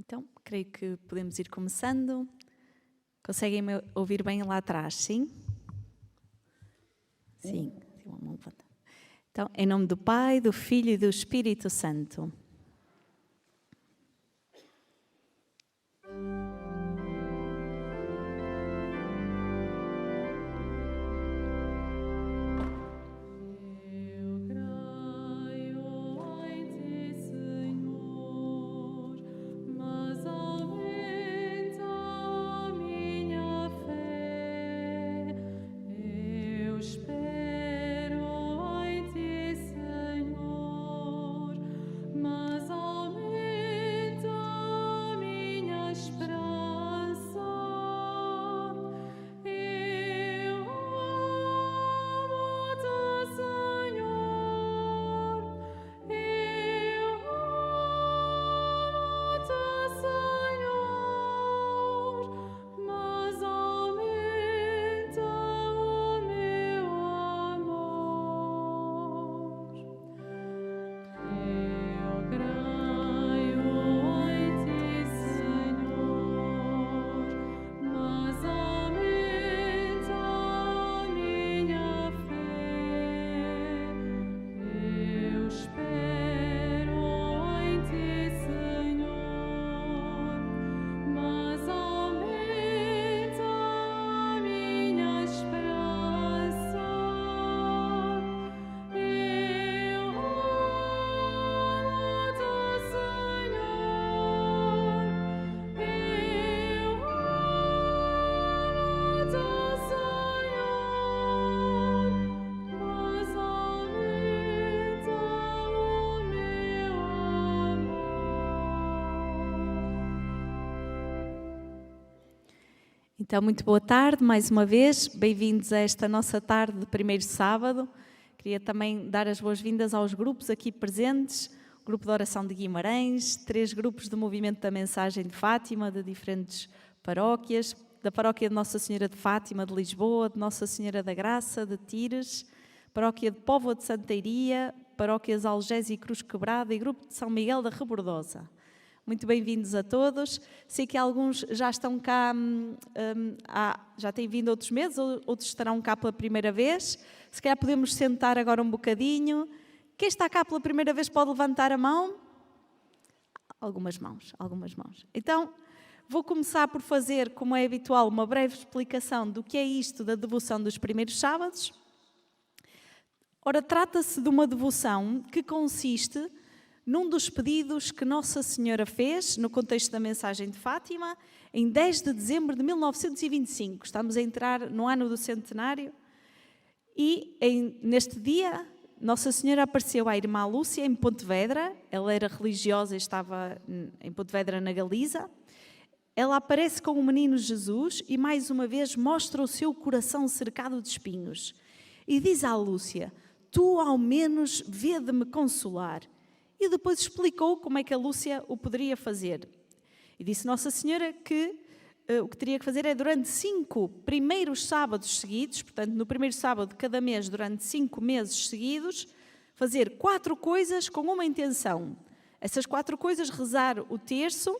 Então, creio que podemos ir começando. Conseguem me ouvir bem lá atrás, sim? Sim. Então, em nome do Pai, do Filho e do Espírito Santo. Então, muito boa tarde, mais uma vez, bem-vindos a esta nossa tarde de primeiro sábado. Queria também dar as boas-vindas aos grupos aqui presentes, o grupo de oração de Guimarães, 3 grupos do Movimento da Mensagem de Fátima, de diferentes paróquias, da paróquia de Nossa Senhora de Fátima de Lisboa, de Nossa Senhora da Graça de Tires, paróquia de Póvoa de Santeiria, paróquias Algés e Cruz Quebrada e grupo de São Miguel da Rebordosa. Muito bem-vindos a todos. Sei que alguns já estão cá, já têm vindo outros meses, outros estarão cá pela primeira vez. Se calhar podemos sentar agora um bocadinho. Quem está cá pela primeira vez pode levantar a mão? Algumas mãos. Então, vou começar por fazer, como é habitual, uma breve explicação do que é isto da devoção dos primeiros sábados. Ora, trata-se de uma devoção que consiste num dos pedidos que Nossa Senhora fez, no contexto da mensagem de Fátima, em 10 de dezembro de 1925. Estamos a entrar no ano do centenário e neste dia Nossa Senhora apareceu à irmã Lúcia em Pontevedra. Ela era religiosa e estava em Pontevedra, na Galiza. Ela aparece com o menino Jesus e mais uma vez mostra o seu coração cercado de espinhos. E diz à Lúcia: "Tu ao menos vê de me consolar." E depois explicou como é que a Lúcia o poderia fazer. E disse Nossa Senhora que o que teria que fazer é durante 5 primeiros sábados seguidos, portanto no primeiro sábado de cada mês, durante 5 meses seguidos, fazer 4 coisas com uma intenção. Essas 4 coisas: rezar o terço,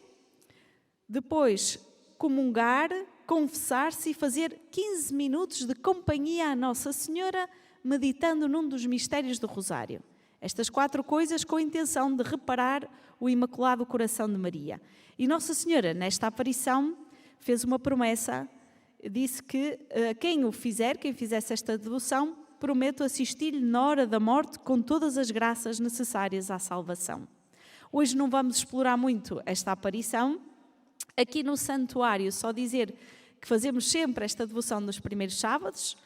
depois comungar, confessar-se e fazer 15 minutos de companhia à Nossa Senhora, meditando num dos mistérios do Rosário. Estas 4 coisas com a intenção de reparar o Imaculado Coração de Maria. E Nossa Senhora, nesta aparição, fez uma promessa, disse que quem fizesse esta devoção, prometo assistir-lhe na hora da morte com todas as graças necessárias à salvação. Hoje não vamos explorar muito esta aparição. Aqui no santuário, só dizer que fazemos sempre esta devoção nos primeiros sábados.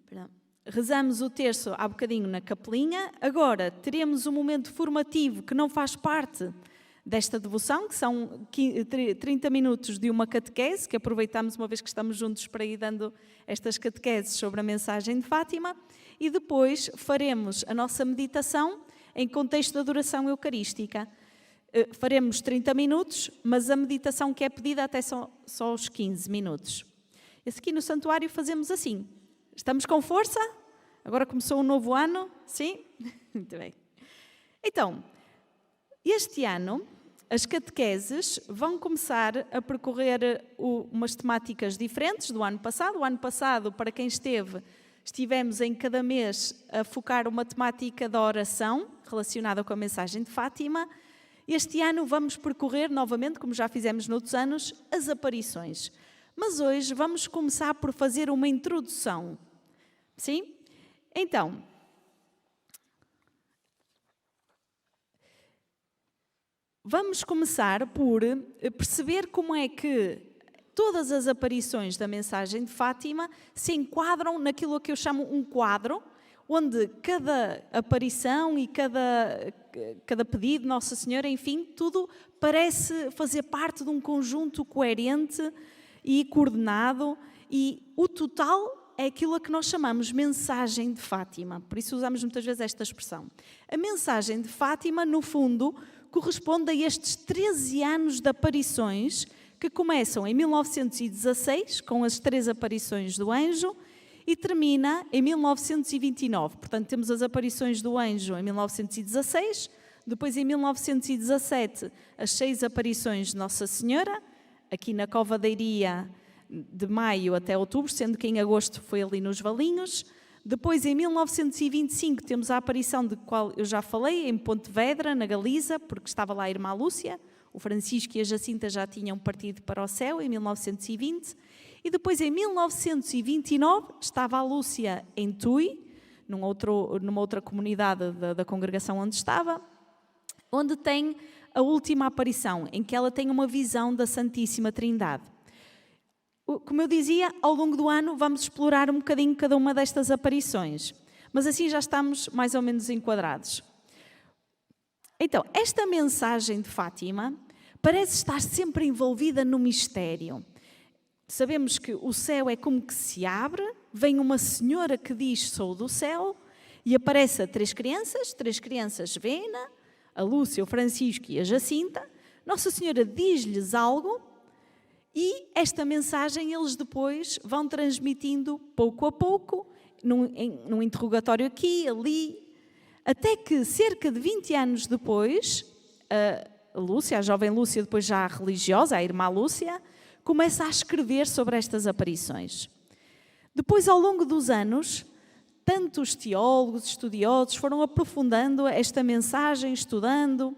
Perdão. Rezamos o terço há bocadinho na capelinha. Agora teremos um momento formativo que não faz parte desta devoção, que são 30 minutos de uma catequese, que aproveitamos uma vez que estamos juntos para ir dando estas catequeses sobre a mensagem de Fátima. E depois faremos a nossa meditação em contexto de adoração eucarística. Faremos 30 minutos, mas a meditação que é pedida até só os 15 minutos. Esse aqui no santuário fazemos assim. Estamos com força? Agora começou um novo ano? Sim? Muito bem. Então, Este ano, as catequeses vão começar a percorrer umas temáticas diferentes do ano passado. O ano passado, para quem estivemos em cada mês a focar uma temática da oração relacionada com a mensagem de Fátima. Este ano vamos percorrer novamente, como já fizemos noutros anos, as aparições. Mas hoje vamos começar por fazer uma introdução. Sim? Então, vamos começar por perceber como é que todas as aparições da mensagem de Fátima se enquadram naquilo que eu chamo um quadro, onde cada aparição e cada pedido de Nossa Senhora, enfim, tudo parece fazer parte de um conjunto coerente e coordenado, e o total é aquilo a que nós chamamos mensagem de Fátima. Por isso usamos muitas vezes esta expressão. A mensagem de Fátima, no fundo, corresponde a estes 13 anos de aparições que começam em 1916, com as 3 aparições do anjo, e termina em 1929. Portanto, temos as aparições do anjo em 1916, depois em 1917 as 6 aparições de Nossa Senhora, aqui na Cova da Iria, de maio até outubro, sendo que em agosto foi ali nos Valinhos. Depois, em 1925, temos a aparição de qual eu já falei, em Pontevedra, na Galiza, porque estava lá a irmã Lúcia. O Francisco e a Jacinta já tinham partido para o céu em 1920. E depois, em 1929, estava a Lúcia em Tui, numa outra comunidade da congregação onde estava, onde tem a última aparição, em que ela tem uma visão da Santíssima Trindade. Como eu dizia, ao longo do ano vamos explorar um bocadinho cada uma destas aparições, mas assim já estamos mais ou menos enquadrados. Então, esta mensagem de Fátima parece estar sempre envolvida no mistério. Sabemos que o céu é como que se abre, vem uma senhora que diz sou do céu e aparece a 3 crianças vêm-na, a Lúcia, o Francisco e a Jacinta. Nossa Senhora diz-lhes algo e esta mensagem eles depois vão transmitindo pouco a pouco, num interrogatório aqui, ali, até que cerca de 20 anos depois, a Lúcia, a jovem Lúcia, depois já religiosa, a irmã Lúcia, começa a escrever sobre estas aparições. Depois, ao longo dos anos, tantos teólogos, estudiosos foram aprofundando esta mensagem, estudando,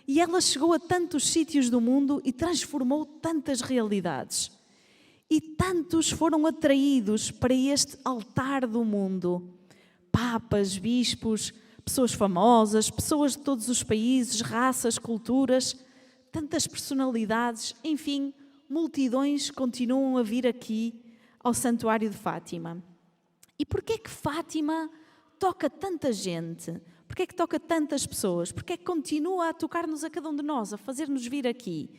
e ela chegou a tantos sítios do mundo e transformou tantas realidades. E tantos foram atraídos para este altar do mundo. Papas, bispos, pessoas famosas, pessoas de todos os países, raças, culturas, tantas personalidades, enfim, multidões continuam a vir aqui ao Santuário de Fátima. E porquê que Fátima toca tanta gente? Porquê que toca tantas pessoas? Porquê que continua a tocar-nos a cada um de nós, a fazer-nos vir aqui?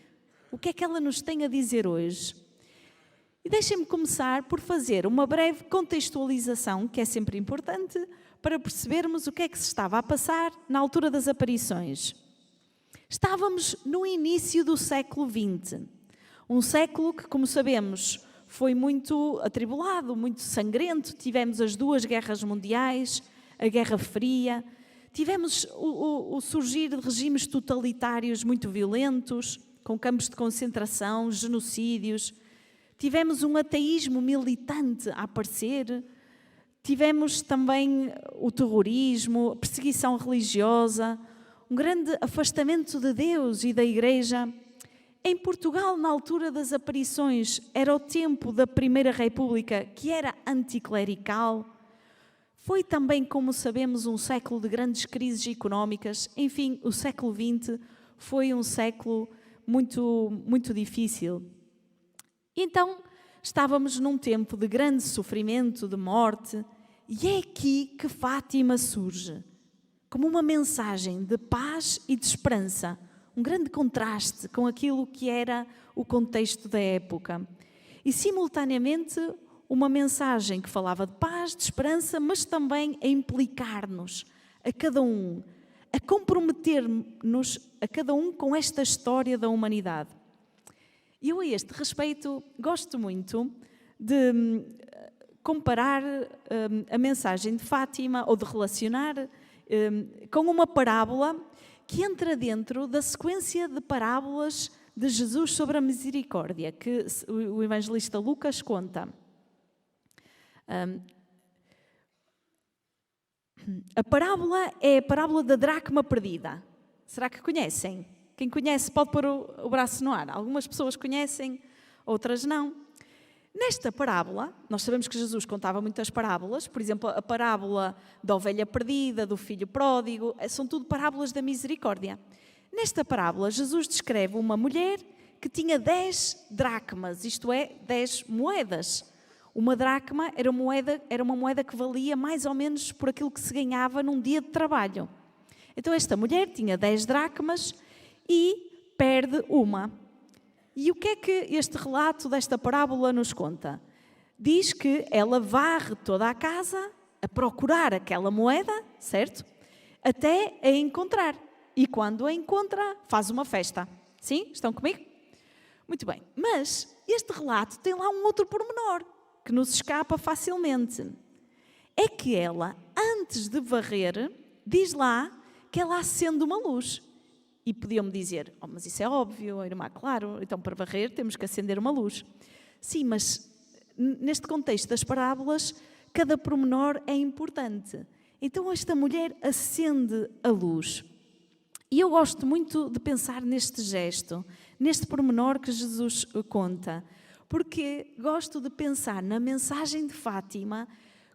O que é que ela nos tem a dizer hoje? E deixem-me começar por fazer uma breve contextualização, que é sempre importante, para percebermos o que é que se estava a passar na altura das aparições. Estávamos no início do século XX, um século que, como sabemos, foi muito atribulado, muito sangrento. Tivemos as 2 guerras mundiais, a Guerra Fria, tivemos o surgir de regimes totalitários muito violentos, com campos de concentração, genocídios. Tivemos um ateísmo militante a aparecer, tivemos também o terrorismo, a perseguição religiosa, um grande afastamento de Deus e da Igreja. Em Portugal, na altura das aparições, era o tempo da Primeira República, que era anticlerical. Foi também, como sabemos, um século de grandes crises económicas. Enfim, o século XX foi um século muito, muito difícil. Então, estávamos num tempo de grande sofrimento, de morte, e é aqui que Fátima surge, como uma mensagem de paz e de esperança, um grande contraste com aquilo que era o contexto da época. E, simultaneamente, uma mensagem que falava de paz, de esperança, mas também a implicar-nos, a cada um, a comprometer-nos a cada um com esta história da humanidade. E eu, a este respeito, gosto muito de comparar a mensagem de Fátima, ou de relacionar com uma parábola que entra dentro da sequência de parábolas de Jesus sobre a misericórdia, que o evangelista Lucas conta. A parábola é a parábola da dracma perdida. Será que conhecem? Quem conhece pode pôr o braço no ar. Algumas pessoas conhecem, outras não. Nesta parábola, nós sabemos que Jesus contava muitas parábolas, por exemplo, a parábola da ovelha perdida, do filho pródigo, são tudo parábolas da misericórdia. Nesta parábola, Jesus descreve uma mulher que tinha 10 dracmas, isto é, 10 moedas. Uma dracma era uma moeda que valia mais ou menos por aquilo que se ganhava num dia de trabalho. Então esta mulher tinha 10 dracmas e perde uma. E o que é que este relato desta parábola nos conta? Diz que ela varre toda a casa a procurar aquela moeda, certo? Até a encontrar. E quando a encontra, faz uma festa. Sim? Estão comigo? Muito bem. Mas este relato tem lá um outro pormenor que nos escapa facilmente. É que ela, antes de varrer, diz lá que ela acende uma luz. E podiam-me dizer, mas isso é óbvio, irmã, claro, então para varrer temos que acender uma luz. Sim, mas neste contexto das parábolas, cada pormenor é importante. Então esta mulher acende a luz. E eu gosto muito de pensar neste gesto, neste pormenor que Jesus conta, porque gosto de pensar na mensagem de Fátima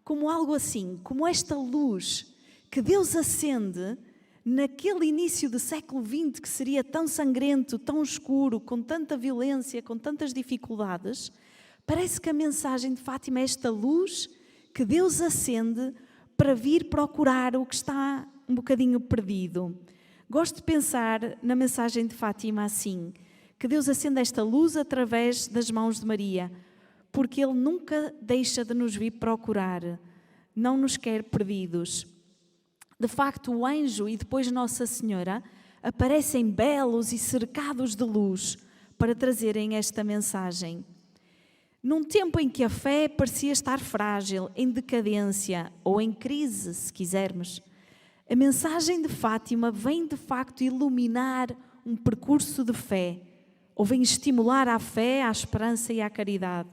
como algo assim, como esta luz que Deus acende naquele início do século XX que seria tão sangrento, tão escuro, com tanta violência, com tantas dificuldades. Parece que a mensagem de Fátima é esta luz que Deus acende para vir procurar o que está um bocadinho perdido. Gosto de pensar na mensagem de Fátima assim, que Deus acende esta luz através das mãos de Maria, porque Ele nunca deixa de nos vir procurar, não nos quer perdidos. De facto, o anjo e depois Nossa Senhora aparecem belos e cercados de luz para trazerem esta mensagem. Num tempo em que a fé parecia estar frágil, em decadência ou em crise, se quisermos, a mensagem de Fátima vem de facto iluminar um percurso de fé, ou vem estimular à fé, à esperança e à caridade.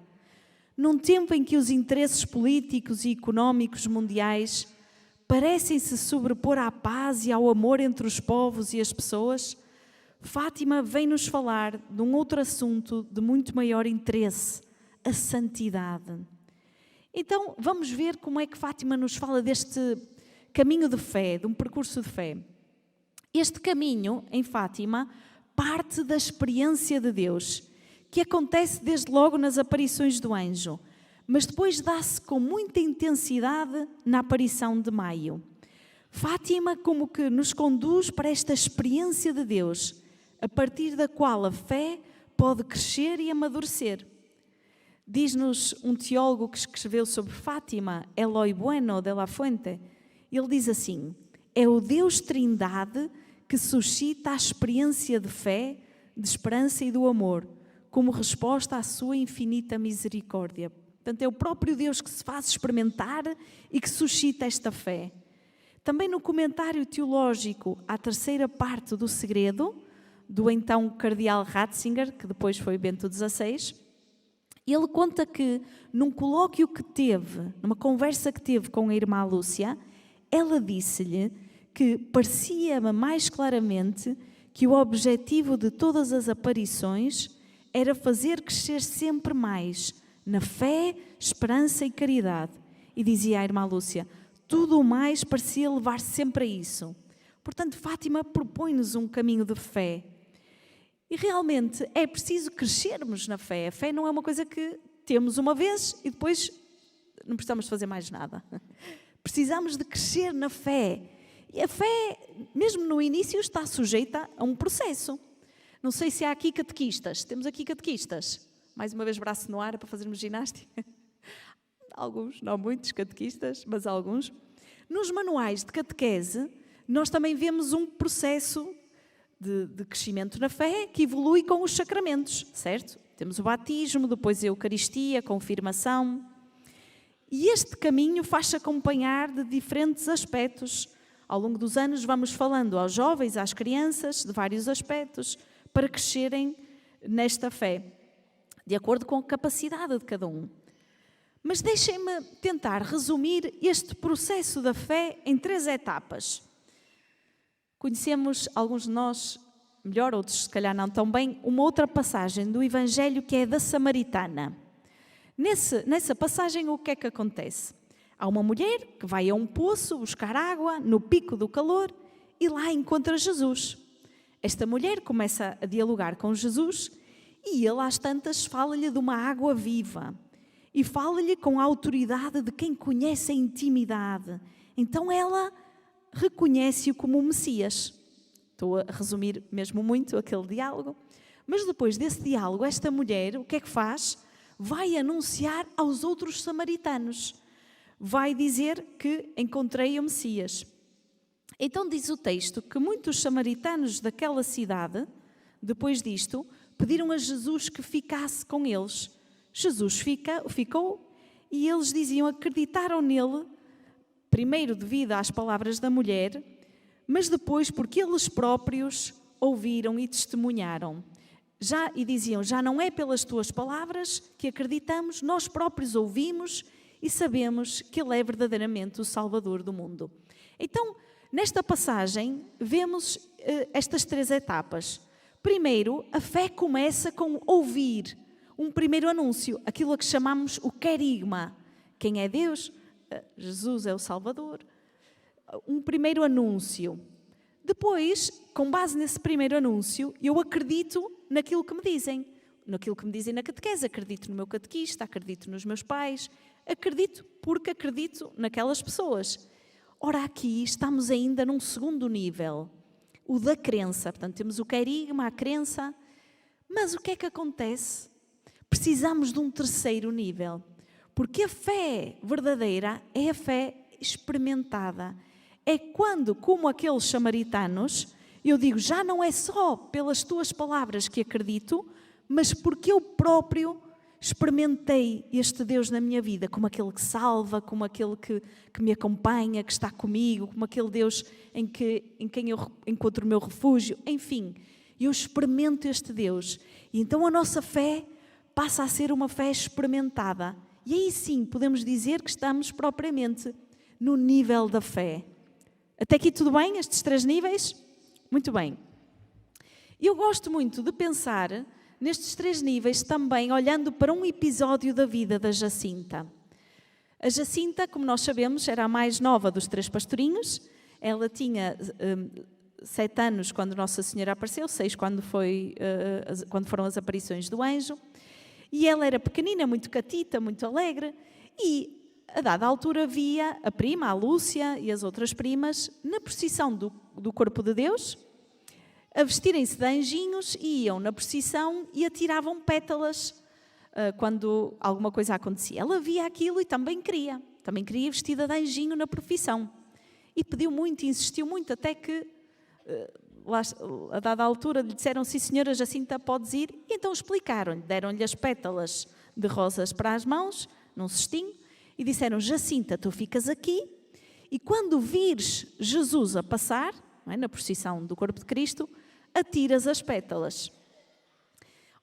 Num tempo em que os interesses políticos e económicos mundiais parecem se sobrepor à paz e ao amor entre os povos e as pessoas, Fátima vem-nos falar de um outro assunto de muito maior interesse, a santidade. Então, vamos ver como é que Fátima nos fala deste caminho de fé, de um percurso de fé. Este caminho, em Fátima, parte da experiência de Deus, que acontece desde logo nas aparições do anjo, mas depois dá-se com muita intensidade na aparição de Maio. Fátima como que nos conduz para esta experiência de Deus, a partir da qual a fé pode crescer e amadurecer. Diz-nos um teólogo que escreveu sobre Fátima, Eloy Bueno de la Fuente, ele diz assim: é o Deus Trindade que suscita a experiência de fé, de esperança e do amor, como resposta à sua infinita misericórdia. Portanto, é o próprio Deus que se faz experimentar e que suscita esta fé. Também no comentário teológico à terceira parte do Segredo, do então cardeal Ratzinger, que depois foi Bento XVI, ele conta que num colóquio que teve, numa conversa que teve com a irmã Lúcia, ela disse-lhe que parecia-me mais claramente que o objetivo de todas as aparições era fazer crescer sempre mais na fé, esperança e caridade. E dizia a irmã Lúcia, tudo o mais parecia levar sempre a isso. Portanto, Fátima propõe-nos um caminho de fé. E realmente é preciso crescermos na fé. A fé não é uma coisa que temos uma vez e depois não precisamos fazer mais nada. Precisamos de crescer na fé. E a fé, mesmo no início, está sujeita a um processo. Não sei se há aqui catequistas. Temos aqui catequistas. Mais uma vez braço no ar para fazermos ginástica. Alguns, não muitos catequistas, mas alguns. Nos manuais de catequese, nós também vemos um processo de crescimento na fé que evolui com os sacramentos, certo? Temos o batismo, depois a Eucaristia, a confirmação. E este caminho faz-se acompanhar de diferentes aspectos. ao longo dos anos, vamos falando aos jovens, às crianças, de vários aspectos, para crescerem nesta fé, de acordo com a capacidade de cada um. Mas deixem-me tentar resumir este processo da fé em 3 etapas. Conhecemos, alguns de nós, melhor, outros se calhar não tão bem, uma outra passagem do Evangelho que é da Samaritana. Nessa passagem, o que é que acontece? Há uma mulher que vai a um poço buscar água no pico do calor e lá encontra Jesus. Esta mulher começa a dialogar com Jesus e ele, às tantas, fala-lhe de uma água viva e fala-lhe com a autoridade de quem conhece a intimidade. Então ela reconhece-o como o Messias. Estou a resumir mesmo muito aquele diálogo. Mas depois desse diálogo, esta mulher, o que é que faz? Vai anunciar aos outros samaritanos. Vai dizer que encontrei o Messias. Então diz o texto que muitos samaritanos daquela cidade, depois disto, pediram a Jesus que ficasse com eles. Jesus ficou e eles diziam, acreditaram nele, primeiro devido às palavras da mulher, mas depois porque eles próprios ouviram e testemunharam. E diziam, já não é pelas tuas palavras que acreditamos, nós próprios ouvimos e sabemos que ele é verdadeiramente o Salvador do mundo. Então, nesta passagem, vemos estas 3 etapas. Primeiro, a fé começa com ouvir, um primeiro anúncio, aquilo a que chamamos o querigma. Quem é Deus? Jesus é o Salvador. Um primeiro anúncio. Depois, com base nesse primeiro anúncio, eu acredito naquilo que me dizem. Naquilo que me dizem na catequese, acredito no meu catequista, acredito nos meus pais, acredito porque acredito naquelas pessoas. Ora, aqui estamos ainda num segundo nível, o da crença. Portanto, temos o querigma, a crença, mas o que é que acontece? Precisamos de um terceiro nível, porque a fé verdadeira é a fé experimentada. É quando, como aqueles samaritanos, eu digo, já não é só pelas tuas palavras que acredito, mas porque eu próprio experimentei este Deus na minha vida, como aquele que salva, como aquele que me acompanha, que está comigo, como aquele Deus em quem eu encontro o meu refúgio. Enfim, eu experimento este Deus. E então a nossa fé passa a ser uma fé experimentada. E aí sim podemos dizer que estamos propriamente no nível da fé. Até aqui tudo bem? Estes 3 níveis? Muito bem. Eu gosto muito de pensar nestes 3 níveis também olhando para um episódio da vida da Jacinta. A Jacinta, como nós sabemos, era a mais nova dos 3 pastorinhos. Ela tinha 7 anos quando Nossa Senhora apareceu, 6 quando foram as aparições do anjo. E ela era pequenina, muito catita, muito alegre. E, a dada altura, via a prima, a Lúcia e as outras primas, na procissão do Corpo de Deus, a vestirem-se de anjinhos e iam na procissão e atiravam pétalas quando alguma coisa acontecia. Ela via aquilo e também queria vestida de anjinho na profissão. E pediu muito, insistiu muito, até que, a dada altura, lhe disseram, sim senhora Jacinta, podes ir. E então explicaram-lhe, deram-lhe as pétalas de rosas para as mãos, num cestinho, e disseram, Jacinta, tu ficas aqui e quando vires Jesus a passar, não é, na procissão do Corpo de Cristo, atiras as pétalas.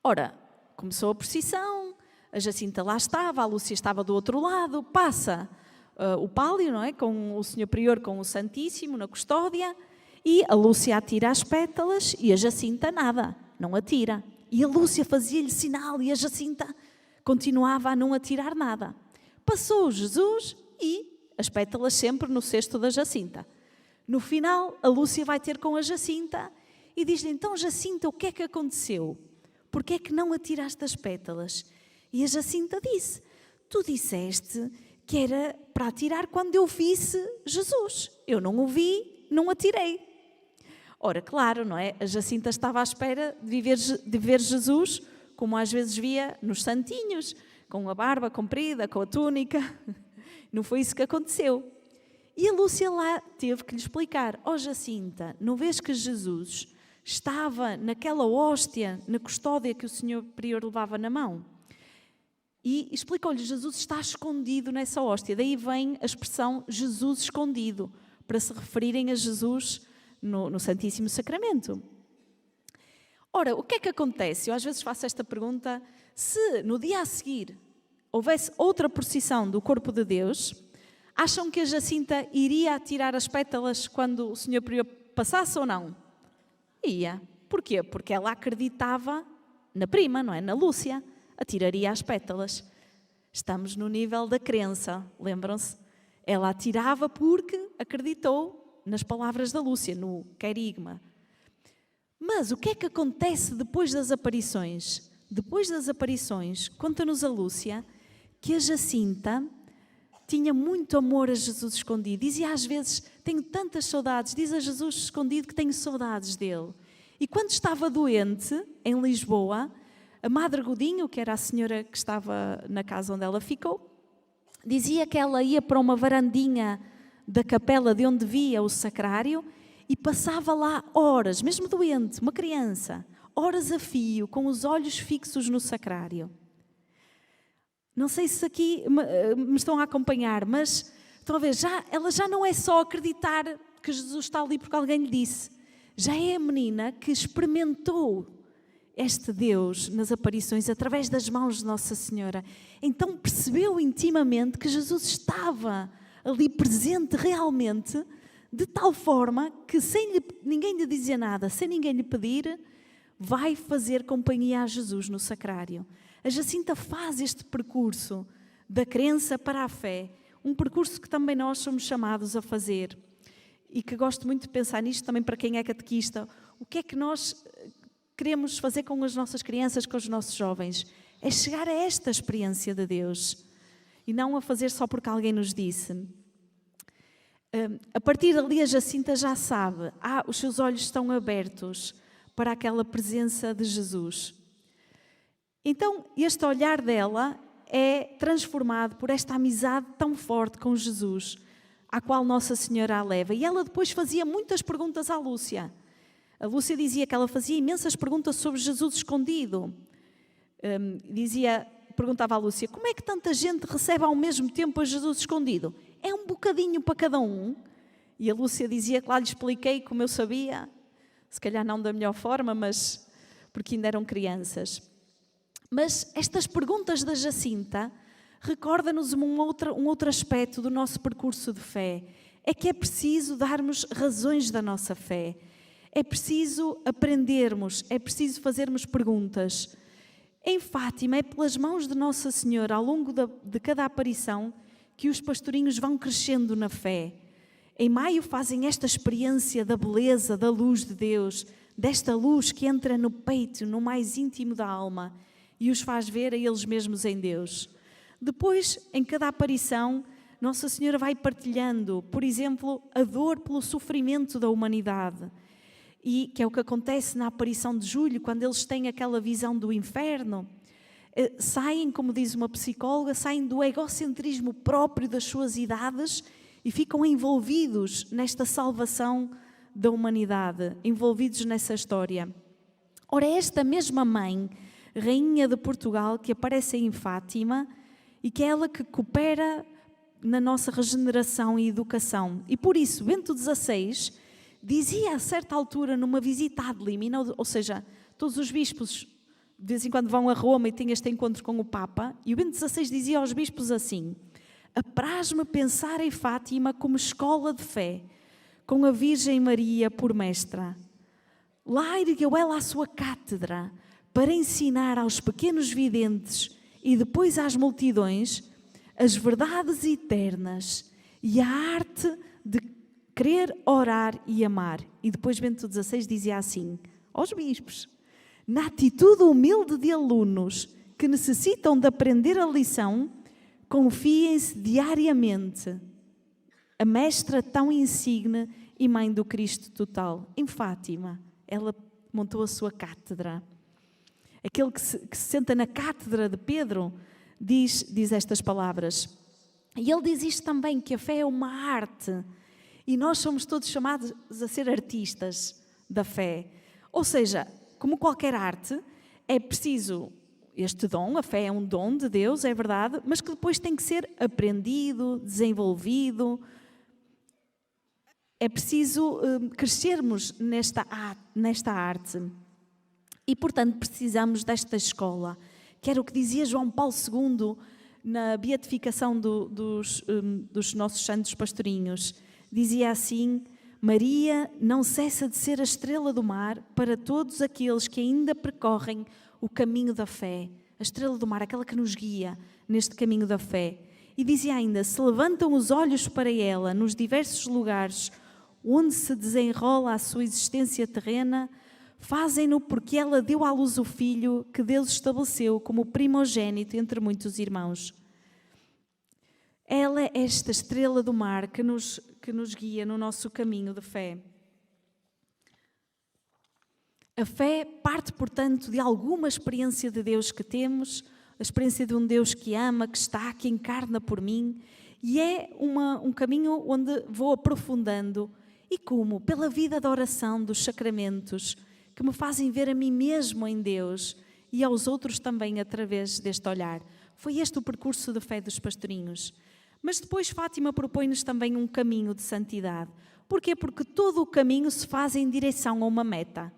Ora, começou a procissão, a Jacinta lá estava, a Lúcia estava do outro lado, passa o pálio, não é, com o Senhor Prior, com o Santíssimo na custódia, e a Lúcia atira as pétalas e a Jacinta nada, não atira. E a Lúcia fazia-lhe sinal e a Jacinta continuava a não atirar nada. Passou Jesus e as pétalas sempre no cesto da Jacinta. No final, a Lúcia vai ter com a Jacinta e diz-lhe, então Jacinta, o que é que aconteceu? Porquê é que não atiraste as pétalas? E a Jacinta disse, tu disseste que era para atirar quando eu visse Jesus. Eu não o vi, não atirei. Ora, claro, não é? A Jacinta estava à espera de ver Jesus, como às vezes via nos santinhos, com a barba comprida, com a túnica. Não foi isso que aconteceu. E a Lúcia lá teve que lhe explicar, Jacinta, não vês que Jesus estava naquela hóstia, na custódia que o Senhor Prior levava na mão? E explicou-lhe, Jesus está escondido nessa hóstia. Daí vem a expressão Jesus escondido, para se referirem a Jesus no Santíssimo Sacramento. Ora, o que é que acontece? Eu às vezes faço esta pergunta: se no dia a seguir houvesse outra procissão do corpo de Deus, acham que a Jacinta iria atirar as pétalas quando o Senhor Prior passasse ou não? Ia. Porquê? Porque ela acreditava na prima, não é? Na Lúcia. Atiraria as pétalas. Estamos no nível da crença, lembram-se? Ela atirava porque acreditou nas palavras da Lúcia, no querigma. Mas o que é que acontece depois das aparições? Depois das aparições, conta-nos a Lúcia que a Jacinta tinha muito amor a Jesus escondido. Dizia às vezes: tenho tantas saudades, diz a Jesus escondido que tenho saudades dele. E quando estava doente, em Lisboa, a Madre Godinho, que era a senhora que estava na casa onde ela ficou, dizia que ela ia para uma varandinha da capela de onde via o sacrário e passava lá horas, mesmo doente, uma criança, horas a fio, com os olhos fixos no sacrário. Não sei se aqui me estão a acompanhar, mas estão a ver, ela já não é só acreditar que Jesus está ali porque alguém lhe disse. Já é a menina que experimentou este Deus nas aparições através das mãos de Nossa Senhora. Então percebeu intimamente que Jesus estava ali presente realmente, de tal forma que ninguém lhe dizer nada, sem ninguém lhe pedir, vai fazer companhia a Jesus no sacrário. A Jacinta faz este percurso da crença para a fé, um percurso que também nós somos chamados a fazer e que gosto muito de pensar nisto também para quem é catequista. O que é que nós queremos fazer com as nossas crianças, com os nossos jovens? É chegar a esta experiência de Deus e não a fazer só porque alguém nos disse. A partir dali a Jacinta já sabe, os seus olhos estão abertos para aquela presença de Jesus. Então, este olhar dela é transformado por esta amizade tão forte com Jesus, à qual Nossa Senhora a leva. E ela depois fazia muitas perguntas à Lúcia. A Lúcia dizia que ela fazia imensas perguntas sobre Jesus escondido. Perguntava à Lúcia: como é que tanta gente recebe ao mesmo tempo a Jesus escondido? É um bocadinho para cada um. E a Lúcia dizia que lá lhe expliquei como eu sabia, se calhar não da melhor forma, mas porque ainda eram crianças. Mas estas perguntas da Jacinta recordam-nos um outro aspecto do nosso percurso de fé. É que é preciso darmos razões da nossa fé. É preciso aprendermos, é preciso fazermos perguntas. Em Fátima, é pelas mãos de Nossa Senhora, ao longo de cada aparição, que os pastorinhos vão crescendo na fé. Em maio fazem esta experiência da beleza, da luz de Deus, desta luz que entra no peito, no mais íntimo da alma, e os faz ver a eles mesmos em Deus. Depois, em cada aparição, Nossa Senhora vai partilhando, por exemplo, a dor pelo sofrimento da humanidade, e que é o que acontece na aparição de Julho, quando eles têm aquela visão do inferno. Saem, como diz uma psicóloga, saem do egocentrismo próprio das suas idades e ficam envolvidos nesta salvação da humanidade, envolvidos nessa história. Ora, esta mesma mãe, Rainha de Portugal, que aparece em Fátima e que é ela que coopera na nossa regeneração e educação. E por isso, Bento XVI dizia a certa altura, numa visita ad limina, ou seja, todos os bispos de vez em quando vão a Roma e têm este encontro com o Papa, e o Bento XVI dizia aos bispos assim: apraz-me pensar em Fátima como escola de fé, com a Virgem Maria por mestra. Lá ergueu ela a sua cátedra para ensinar aos pequenos videntes e depois às multidões as verdades eternas e a arte de querer orar e amar. E depois Bento XVI dizia assim aos bispos: na atitude humilde de alunos que necessitam de aprender a lição, confiem-se diariamente. A mestra tão insigne e mãe do Cristo total. Em Fátima, ela montou a sua cátedra. Aquele que se senta na cátedra de Pedro diz estas palavras. E ele diz isto também, que a fé é uma arte. E nós somos todos chamados a ser artistas da fé. Ou seja, como qualquer arte, é preciso este dom, a fé é um dom de Deus, é verdade, mas que depois tem que ser aprendido, desenvolvido. é preciso crescermos nesta arte. E, portanto, precisamos desta escola, que era o que dizia João Paulo II na beatificação dos nossos santos pastorinhos. Dizia assim: Maria não cessa de ser a estrela do mar para todos aqueles que ainda percorrem o caminho da fé. A estrela do mar, aquela que nos guia neste caminho da fé. E dizia ainda: se levantam os olhos para ela nos diversos lugares onde se desenrola a sua existência terrena, fazem-no porque ela deu à luz o filho que Deus estabeleceu como primogênito entre muitos irmãos. Ela é esta estrela do mar que nos guia no nosso caminho de fé. A fé parte, portanto, de alguma experiência de Deus que temos, a experiência de um Deus que ama, que está, que encarna por mim, e é um caminho onde vou aprofundando. E como? Pela vida da oração, dos sacramentos, que me fazem ver a mim mesmo em Deus e aos outros também através deste olhar. Foi este o percurso da fé dos pastorinhos. Mas depois Fátima propõe-nos também um caminho de santidade. Porquê? Porque todo o caminho se faz em direção a uma meta.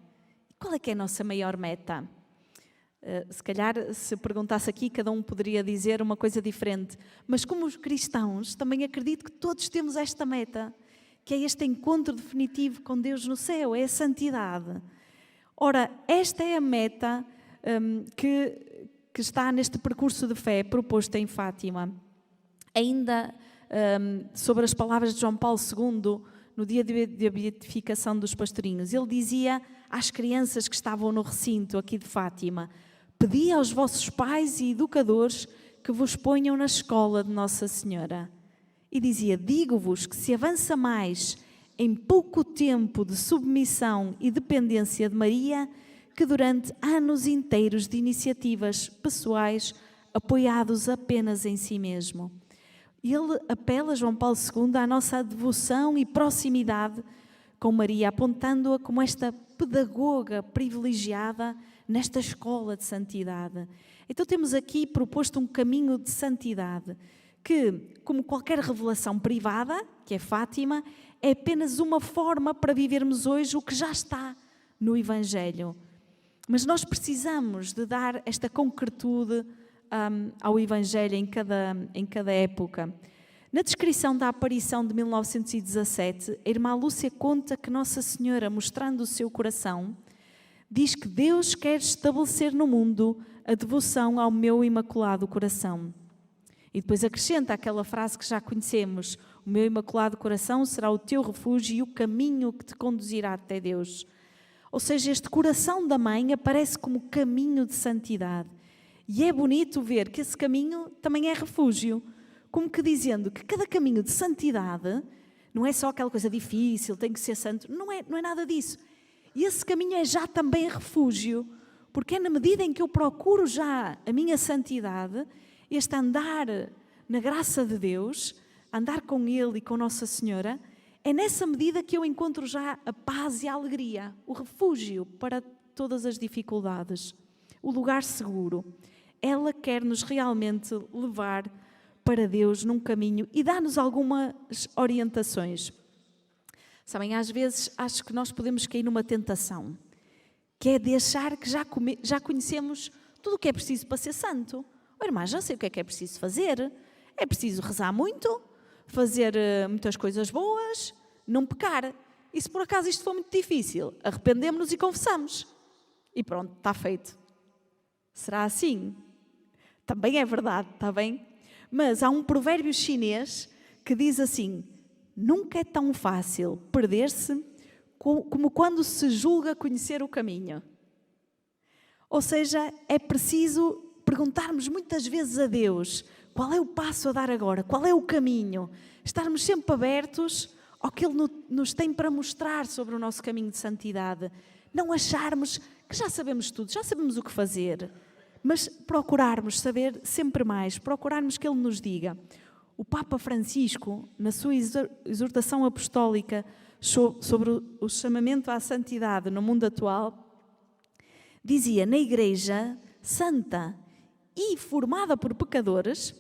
Qual é que é a nossa maior meta? Se calhar, se perguntasse aqui, cada um poderia dizer uma coisa diferente. Mas como os cristãos, também acredito que todos temos esta meta, que é este encontro definitivo com Deus no céu, é a santidade. Ora, esta é a meta que está neste percurso de fé proposto em Fátima. Ainda sobre as palavras de João Paulo II, no dia da beatificação dos pastorinhos, ele dizia às crianças que estavam no recinto aqui de Fátima: pedi aos vossos pais e educadores que vos ponham na escola de Nossa Senhora. E dizia: digo-vos que se avança mais em pouco tempo de submissão e dependência de Maria que durante anos inteiros de iniciativas pessoais apoiados apenas em si mesmo. Ele apela, João Paulo II, à nossa devoção e proximidade com Maria, apontando-a como esta pedagoga privilegiada nesta escola de santidade. Então temos aqui proposto um caminho de santidade que, como qualquer revelação privada, que é Fátima, é apenas uma forma para vivermos hoje o que já está no Evangelho. Mas nós precisamos de dar esta concretude ao Evangelho em cada época. Na descrição da aparição de 1917, a irmã Lúcia conta que Nossa Senhora, mostrando o seu coração, diz que Deus quer estabelecer no mundo a devoção ao meu imaculado coração. E depois acrescenta aquela frase que já conhecemos: o meu imaculado coração será o teu refúgio e o caminho que te conduzirá até Deus. Ou seja, este coração da mãe aparece como caminho de santidade. E é bonito ver que esse caminho também é refúgio, como que dizendo que cada caminho de santidade não é só aquela coisa difícil, tem que ser santo, não é nada disso. E esse caminho é já também refúgio, porque é na medida em que eu procuro já a minha santidade, este andar na graça de Deus, andar com Ele e com Nossa Senhora, é nessa medida que eu encontro já a paz e a alegria, o refúgio para todas as dificuldades, o lugar seguro. Ela quer-nos realmente levar para Deus num caminho e dá-nos algumas orientações. Sabem, às vezes acho que nós podemos cair numa tentação, que é de achar que já conhecemos tudo o que é preciso para ser santo. Oh, irmã, já sei o que é preciso fazer. É preciso rezar muito, fazer muitas coisas boas, não pecar. E se por acaso isto for muito difícil, arrependemos-nos e confessamos. E pronto, está feito. Será assim? Também é verdade, está bem? Mas há um provérbio chinês que diz assim: nunca é tão fácil perder-se como quando se julga conhecer o caminho. Ou seja, é preciso perguntarmos muitas vezes a Deus qual é o passo a dar agora, qual é o caminho. Estarmos sempre abertos ao que Ele nos tem para mostrar sobre o nosso caminho de santidade. Não acharmos que já sabemos tudo, já sabemos o que fazer, mas procurarmos saber sempre mais, procurarmos que Ele nos diga. O Papa Francisco, na sua exortação apostólica sobre o chamamento à santidade no mundo atual, dizia: na Igreja santa e formada por pecadores,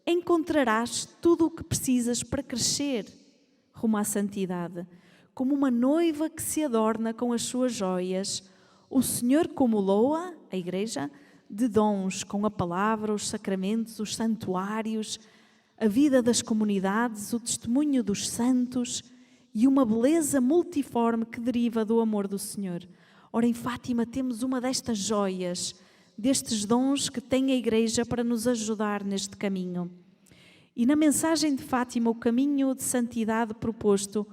encontrarás tudo o que precisas para crescer, rumo à santidade. Como uma noiva que se adorna com as suas joias, o Senhor cumulou-a, a Igreja, de dons, com a palavra, os sacramentos, os santuários, a vida das comunidades, o testemunho dos santos e uma beleza multiforme que deriva do amor do Senhor. Ora, em Fátima temos uma destas joias, destes dons que tem a Igreja para nos ajudar neste caminho. E na mensagem de Fátima, o caminho de santidade proposto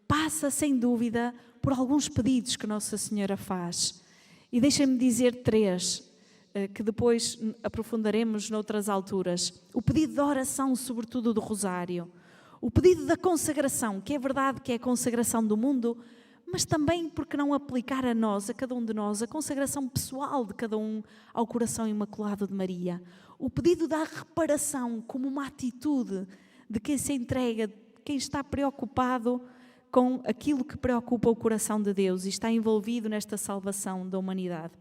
passa, sem dúvida, por alguns pedidos que Nossa Senhora faz. E deixem-me dizer 3, que depois aprofundaremos noutras alturas. O pedido da oração, sobretudo do Rosário. O pedido da consagração, que é verdade que é a consagração do mundo, mas também, porque não aplicar a nós, a cada um de nós, a consagração pessoal de cada um ao coração imaculado de Maria. O pedido da reparação como uma atitude de quem se entrega, de quem está preocupado com aquilo que preocupa o coração de Deus e está envolvido nesta salvação da humanidade.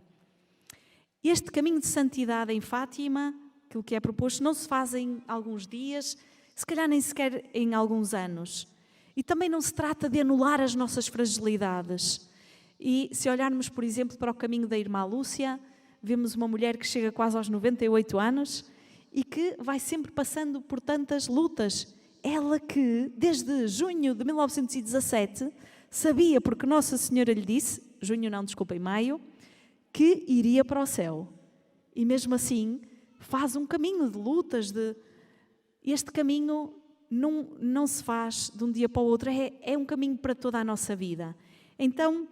Este caminho de santidade em Fátima, aquilo que é proposto, não se faz em alguns dias, se calhar nem sequer em alguns anos. E também não se trata de anular as nossas fragilidades. E se olharmos, por exemplo, para o caminho da irmã Lúcia, vemos uma mulher que chega quase aos 98 anos e que vai sempre passando por tantas lutas. Ela que, desde junho de 1917, sabia, porque Nossa Senhora lhe disse, maio, que iria para o céu. E mesmo assim, faz um caminho de lutas. Este caminho não se faz de um dia para o outro, é um caminho para toda a nossa vida. Então,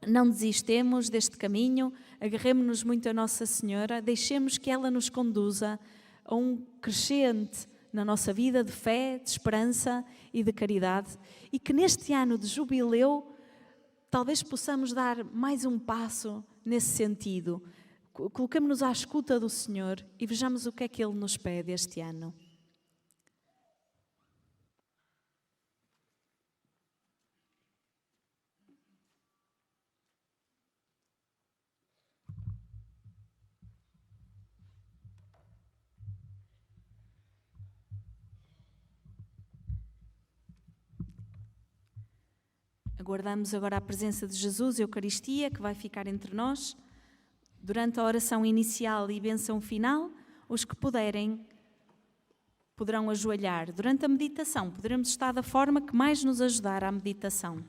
não desistemos deste caminho, agarremos-nos muito a Nossa Senhora, deixemos que ela nos conduza a um crescente na nossa vida de fé, de esperança e de caridade, e que neste ano de jubileu talvez possamos dar mais um passo nesse sentido. Coloquemo-nos à escuta do Senhor e vejamos o que é que Ele nos pede este ano. Aguardamos agora a presença de Jesus, a Eucaristia, que vai ficar entre nós. Durante a oração inicial e bênção final, os que puderem poderão ajoelhar. Durante a meditação, poderemos estar da forma que mais nos ajudar à meditação.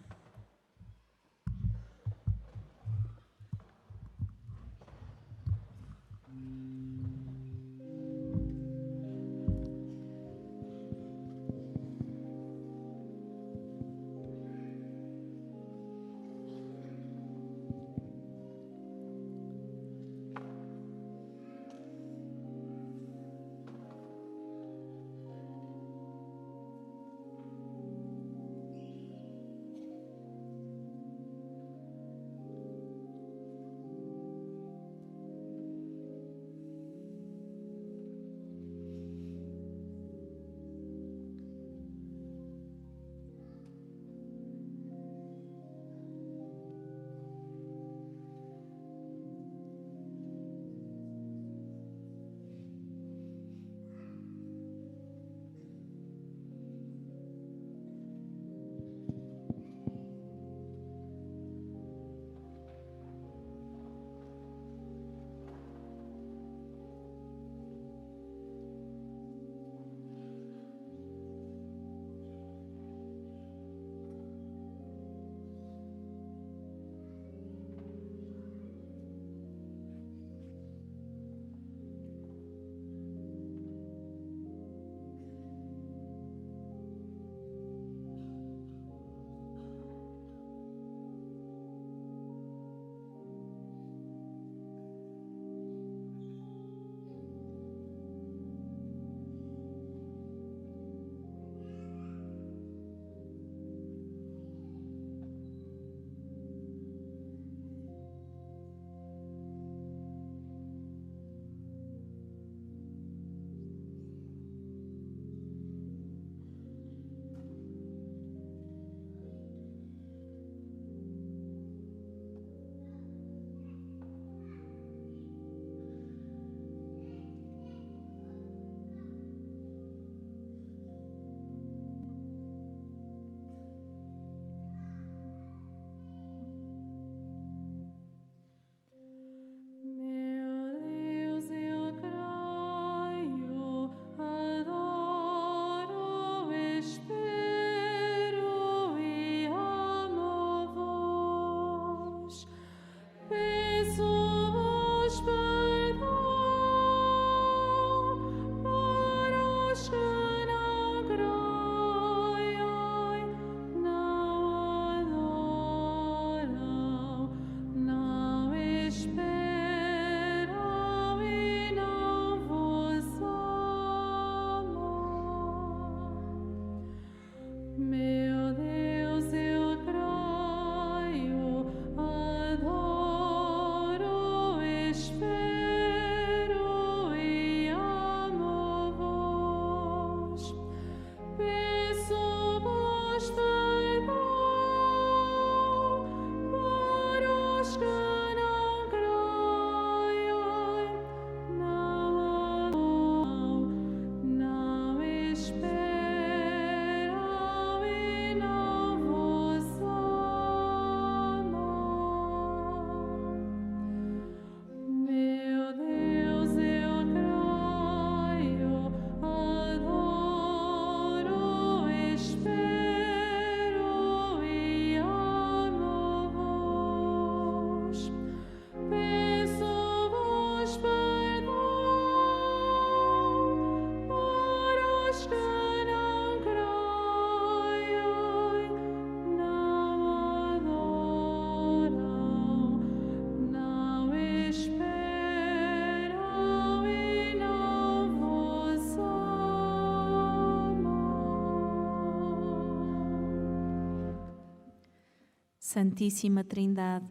Santíssima Trindade,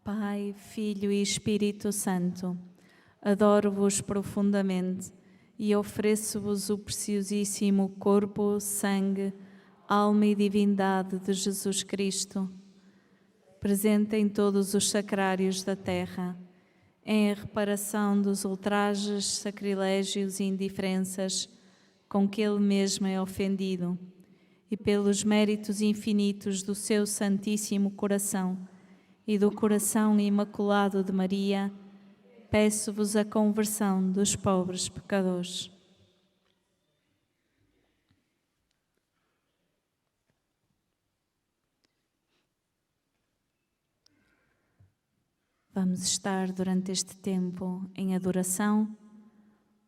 Pai, Filho e Espírito Santo, adoro-vos profundamente e ofereço-vos o preciosíssimo corpo, sangue, alma e divindade de Jesus Cristo, presente em todos os sacrários da terra, em reparação dos ultrajes, sacrilégios e indiferenças com que Ele mesmo é ofendido, e pelos méritos infinitos do seu Santíssimo Coração e do Coração Imaculado de Maria, peço-vos a conversão dos pobres pecadores. Vamos estar durante este tempo em adoração,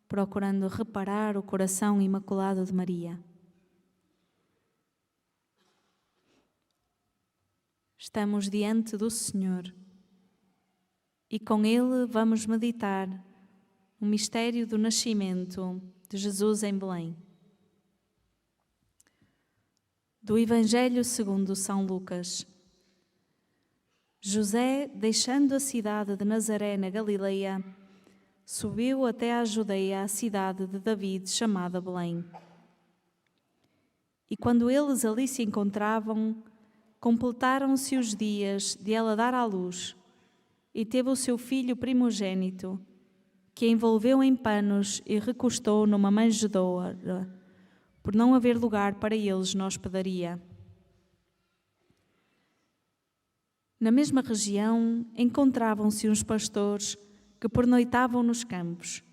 procurando reparar o Coração Imaculado de Maria. Estamos diante do Senhor e com Ele vamos meditar o mistério do nascimento de Jesus em Belém. Do Evangelho segundo São Lucas. José, deixando a cidade de Nazaré na Galileia, subiu até à Judeia, a cidade de David, chamada Belém. E quando eles ali se encontravam, completaram-se os dias de ela dar à luz, e teve o seu filho primogênito, que envolveu em panos e recostou numa manjedoura, por não haver lugar para eles na hospedaria. Na mesma região encontravam-se uns pastores que pernoitavam nos campos,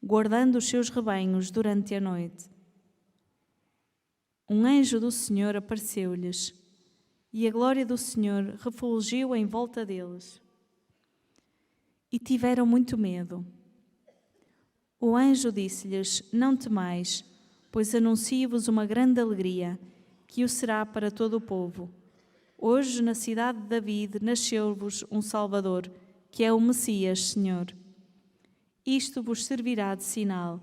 guardando os seus rebanhos durante a noite. Um anjo do Senhor apareceu-lhes, e a glória do Senhor refulgiu em volta deles. E tiveram muito medo. O anjo disse-lhes: Não temais, pois anuncio-vos uma grande alegria, que o será para todo o povo. Hoje, na cidade de David, nasceu-vos um Salvador, que é o Messias, Senhor. Isto vos servirá de sinal.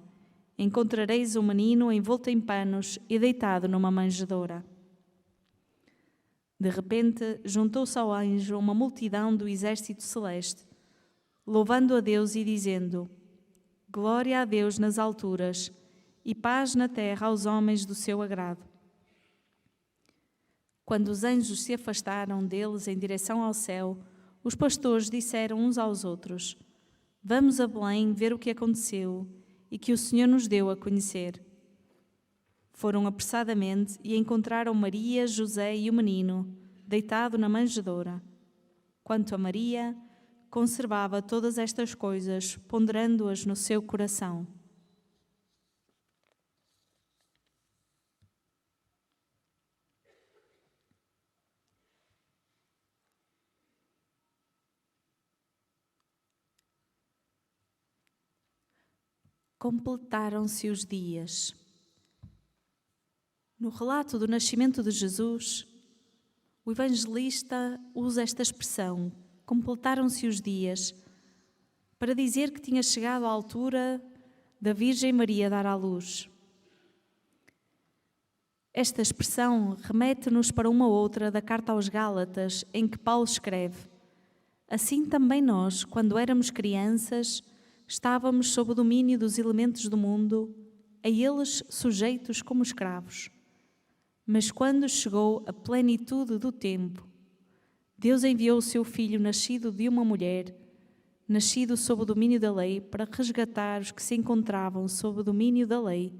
Encontrareis um menino envolto em panos e deitado numa manjedoura. De repente, juntou-se ao anjo uma multidão do exército celeste, louvando a Deus e dizendo: Glória a Deus nas alturas e paz na terra aos homens do seu agrado. Quando os anjos se afastaram deles em direção ao céu, os pastores disseram uns aos outros: Vamos a Belém ver o que aconteceu e que o Senhor nos deu a conhecer. Foram apressadamente e encontraram Maria, José e o menino, deitado na manjedoura. Quanto a Maria, conservava todas estas coisas, ponderando-as no seu coração. Completaram-se os dias. No relato do nascimento de Jesus, o evangelista usa esta expressão, completaram-se os dias, para dizer que tinha chegado a altura da Virgem Maria dar à luz. Esta expressão remete-nos para uma outra da carta aos Gálatas, em que Paulo escreve: Assim também nós, quando éramos crianças, estávamos sob o domínio dos elementos do mundo, a eles sujeitos como escravos. Mas quando chegou a plenitude do tempo, Deus enviou o seu Filho, nascido de uma mulher, nascido sob o domínio da lei, para resgatar os que se encontravam sob o domínio da lei,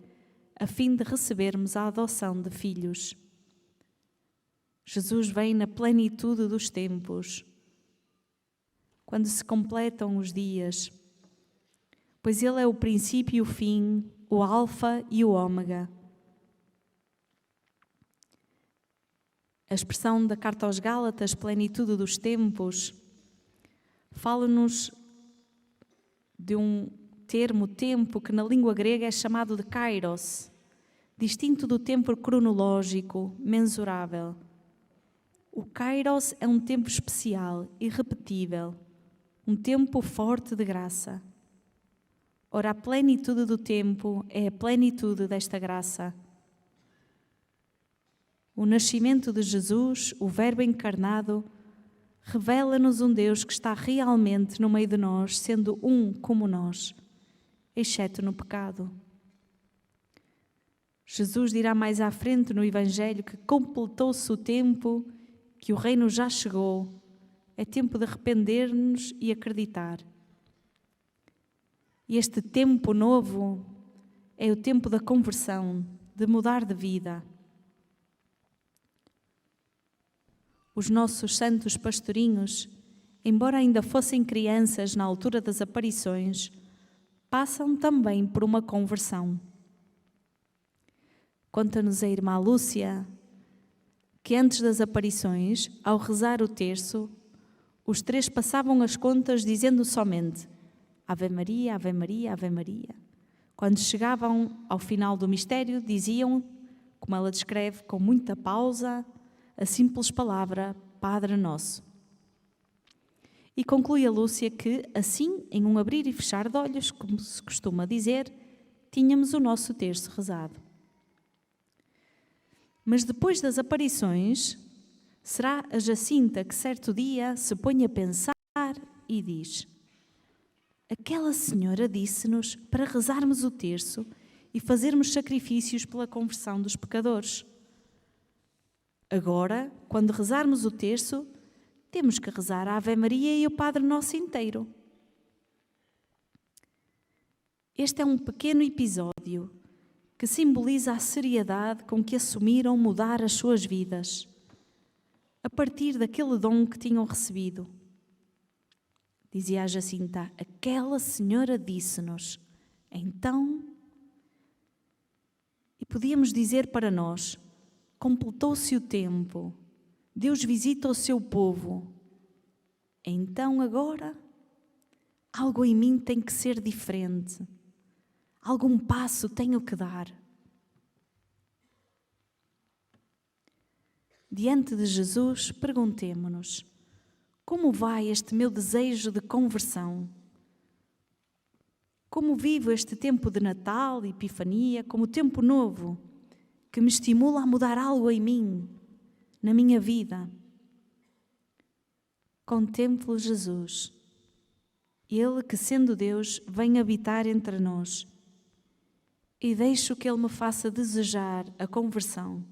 a fim de recebermos a adoção de filhos. Jesus vem na plenitude dos tempos, quando se completam os dias, pois Ele é o princípio e o fim, o alfa e o ômega. A expressão da carta aos Gálatas, plenitude dos tempos, fala-nos de um termo, tempo, que na língua grega é chamado de kairos, distinto do tempo cronológico, mensurável. O kairos é um tempo especial, irrepetível, um tempo forte de graça. Ora, a plenitude do tempo é a plenitude desta graça. O nascimento de Jesus, o Verbo encarnado, revela-nos um Deus que está realmente no meio de nós, sendo um como nós, exceto no pecado. Jesus dirá mais à frente no Evangelho que completou-se o tempo, que o reino já chegou. É tempo de arrepender-nos e acreditar. E este tempo novo é o tempo da conversão, de mudar de vida. Os nossos santos pastorinhos, embora ainda fossem crianças na altura das aparições, passam também por uma conversão. Conta-nos a irmã Lúcia que antes das aparições, ao rezar o terço, os três passavam as contas dizendo somente Ave Maria, Ave Maria, Ave Maria. Quando chegavam ao final do mistério, diziam, como ela descreve, com muita pausa, a simples palavra Padre Nosso. E conclui a Lúcia que, assim, em um abrir e fechar de olhos, como se costuma dizer, tínhamos o nosso terço rezado. Mas depois das aparições, será a Jacinta que certo dia se põe a pensar e diz: aquela senhora disse-nos para rezarmos o terço e fazermos sacrifícios pela conversão dos pecadores. Agora, quando rezarmos o terço, temos que rezar a Ave Maria e o Padre Nosso inteiro. Este é um pequeno episódio que simboliza a seriedade com que assumiram mudar as suas vidas, a partir daquele dom que tinham recebido. Dizia a Jacinta, aquela senhora disse-nos, então... E podíamos dizer para nós, completou-se o tempo, Deus visita o seu povo, então agora algo em mim tem que ser diferente. Algum passo tenho que dar. Diante de Jesus, perguntemo-nos, como vai este meu desejo de conversão? Como vivo este tempo de Natal e Epifania como tempo novo, que me estimula a mudar algo em mim, na minha vida? Contemple Jesus, Ele que, sendo Deus, vem habitar entre nós, e deixo que Ele me faça desejar a conversão.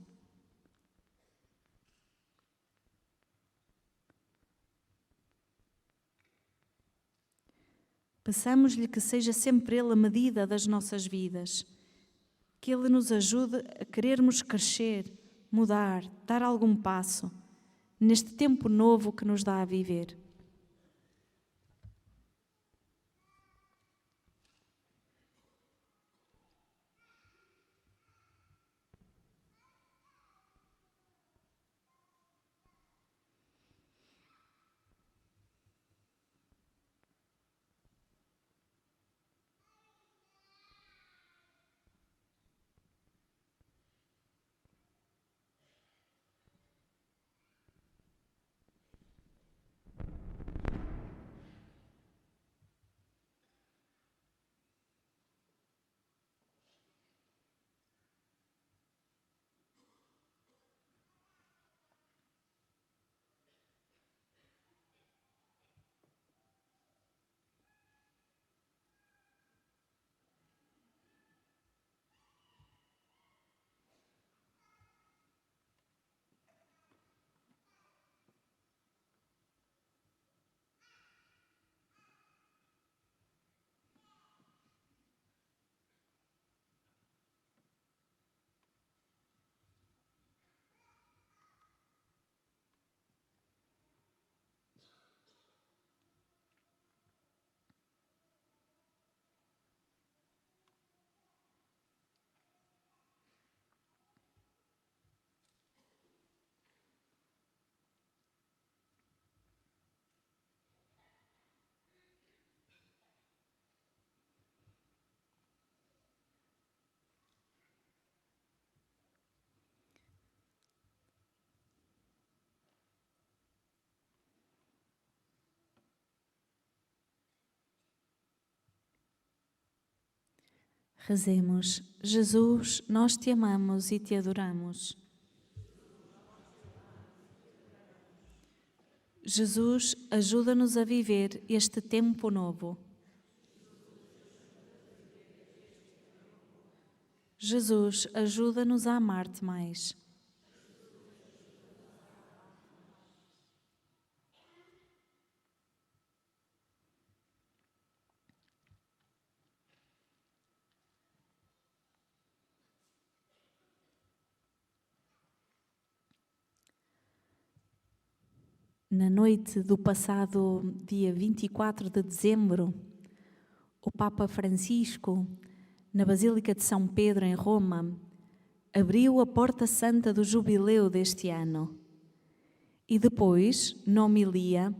Peçamos-lhe que seja sempre Ele a medida das nossas vidas, que Ele nos ajude a querermos crescer, mudar, dar algum passo, neste tempo novo que nos dá a viver. Rezemos, Jesus, nós te amamos e te adoramos. Jesus, ajuda-nos a viver este tempo novo. Jesus, ajuda-nos a amar-te mais. Na noite do passado dia 24 de dezembro, o Papa Francisco, na Basílica de São Pedro, em Roma, abriu a porta santa do jubileu deste ano. E depois, na homilia,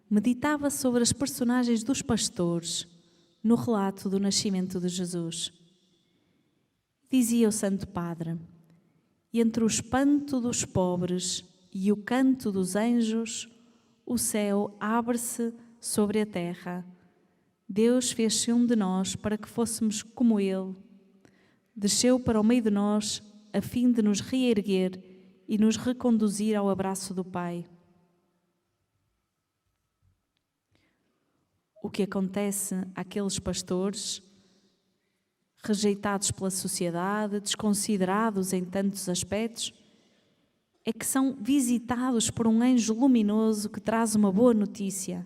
meditava sobre as personagens dos pastores no relato do nascimento de Jesus. Dizia o Santo Padre: "E entre o espanto dos pobres e o canto dos anjos, o céu abre-se sobre a terra. Deus fez-se um de nós para que fôssemos como Ele. Desceu para o meio de nós a fim de nos reerguer e nos reconduzir ao abraço do Pai." O que acontece àqueles pastores, rejeitados pela sociedade, desconsiderados em tantos aspectos, é que são visitados por um anjo luminoso que traz uma boa notícia.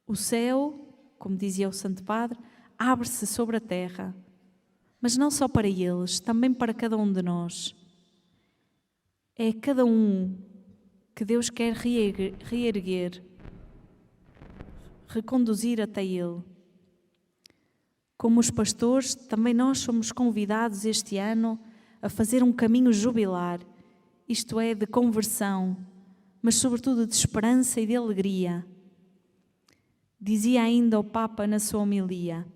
O céu, como dizia o Santo Padre, abre-se sobre a terra, mas não só para eles, também para cada um de nós. É cada um que Deus quer reerguer, reconduzir até Ele. Como os pastores, também nós somos convidados este ano a fazer um caminho jubilar, isto é, de conversão, mas sobretudo de esperança e de alegria. Dizia ainda o Papa na sua homilia: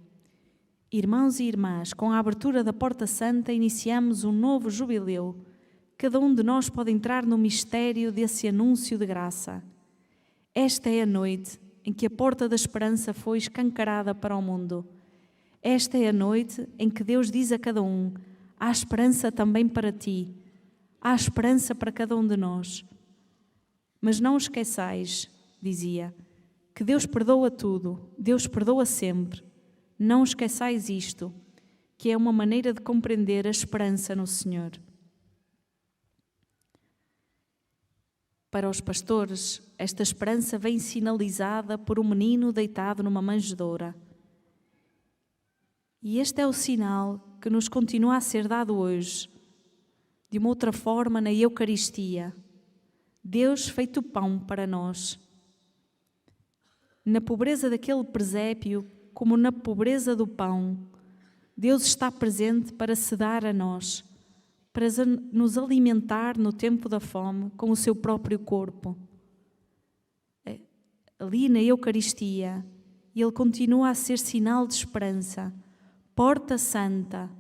"Irmãos e irmãs, com a abertura da Porta Santa iniciamos um novo jubileu. Cada um de nós pode entrar no mistério desse anúncio de graça. Esta é a noite em que a porta da esperança foi escancarada para o mundo. Esta é a noite em que Deus diz a cada um: há esperança também para ti. Há esperança para cada um de nós. Mas não esqueçais", dizia, "que Deus perdoa tudo, Deus perdoa sempre. Não esqueçais isto, que é uma maneira de compreender a esperança no Senhor." Para os pastores, esta esperança vem sinalizada por um menino deitado numa manjedoura. E este é o sinal que nos continua a ser dado hoje, de uma outra forma na Eucaristia. Deus feito pão para nós. Na pobreza daquele presépio, como na pobreza do pão, Deus está presente para se dar a nós, para nos alimentar no tempo da fome com o seu próprio corpo. Ali na Eucaristia, Ele continua a ser sinal de esperança, porta santa,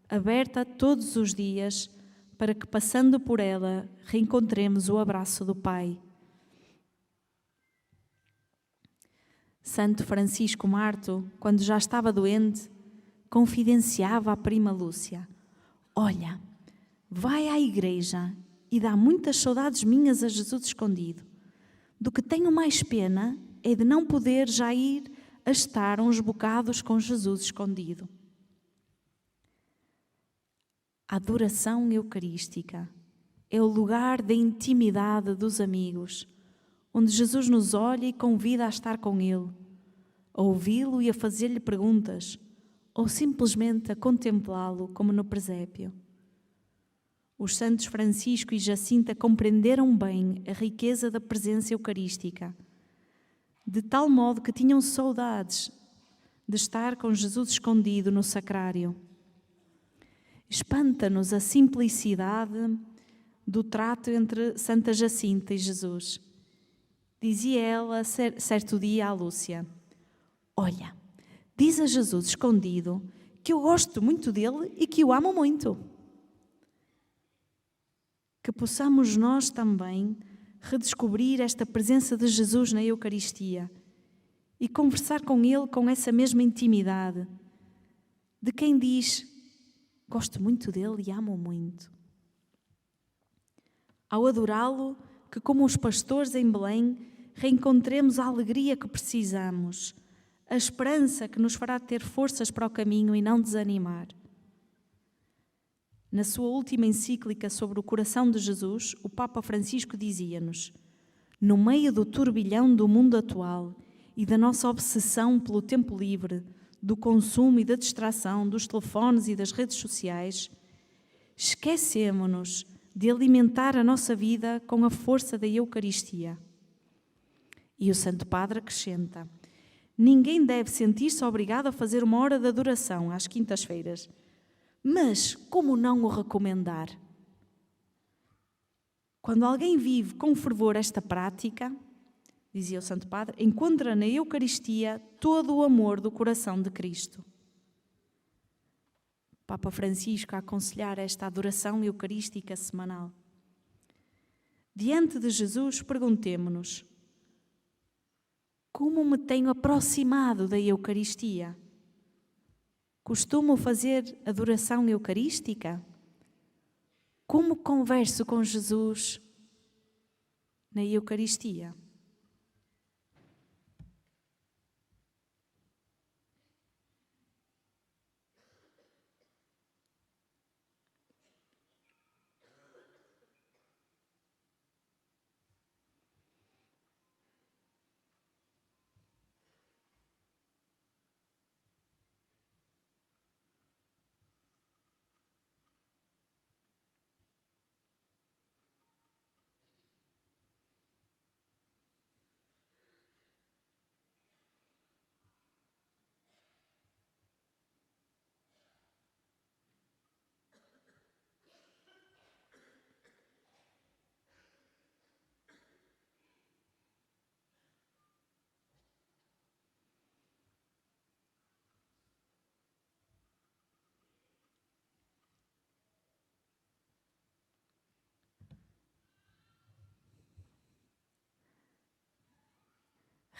aberta todos os dias, para que, passando por ela, reencontremos o abraço do Pai. Santo Francisco Marto, quando já estava doente, confidenciava à prima Lúcia: "Olha, vai à igreja e dá muitas saudades minhas a Jesus escondido. Do que tenho mais pena é de não poder já ir a estar uns bocados com Jesus escondido." A adoração eucarística é o lugar da intimidade dos amigos, onde Jesus nos olha e convida a estar com Ele, a ouvi-lo e a fazer-lhe perguntas, ou simplesmente a contemplá-lo como no presépio. Os santos Francisco e Jacinta compreenderam bem a riqueza da presença eucarística, de tal modo que tinham saudades de estar com Jesus escondido no sacrário. Espanta-nos a simplicidade do trato entre Santa Jacinta e Jesus. Dizia ela certo dia à Lúcia: "Olha, diz a Jesus escondido que eu gosto muito dele e que o amo muito." Que possamos nós também redescobrir esta presença de Jesus na Eucaristia e conversar com Ele com essa mesma intimidade de quem diz: "Gosto muito dele e amo muito." Ao adorá-lo, que, como os pastores em Belém, reencontremos a alegria que precisamos, a esperança que nos fará ter forças para o caminho e não desanimar. Na sua última encíclica sobre o coração de Jesus, o Papa Francisco dizia-nos: no meio do turbilhão do mundo atual e da nossa obsessão pelo tempo livre, do consumo e da distração, dos telefones e das redes sociais, esquecemo-nos de alimentar a nossa vida com a força da Eucaristia. E o Santo Padre acrescenta: ninguém deve sentir-se obrigado a fazer uma hora de adoração às quintas-feiras. Mas como não o recomendar? Quando alguém vive com fervor esta prática, dizia o Santo Padre, encontra na Eucaristia todo o amor do coração de Cristo. Papa Francisco a aconselhar esta adoração eucarística semanal. Diante de Jesus, perguntemo-nos: como me tenho aproximado da Eucaristia? Costumo fazer adoração eucarística? Como converso com Jesus na Eucaristia?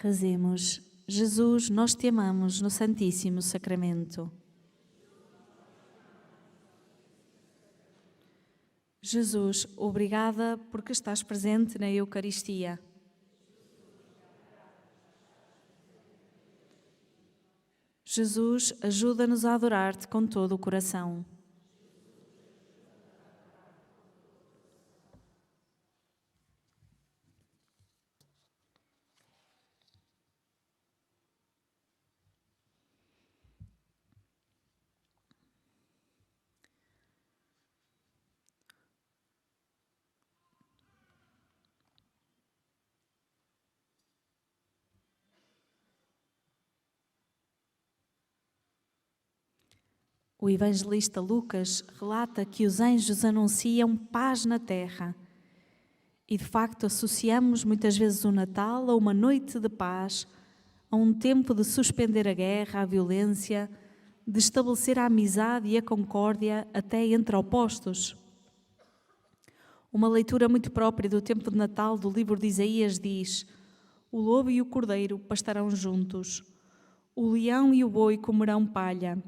Rezemos: Jesus, nós te amamos no Santíssimo Sacramento. Jesus, obrigada porque estás presente na Eucaristia. Jesus, ajuda-nos a adorar-te com todo o coração. O evangelista Lucas relata que os anjos anunciam paz na terra. E de facto associamos muitas vezes o Natal a uma noite de paz, a um tempo de suspender a guerra, a violência, de estabelecer a amizade e a concórdia até entre opostos. Uma leitura muito própria do tempo de Natal do livro de Isaías diz: o lobo e o cordeiro pastarão juntos, o leão e o boi comerão palha,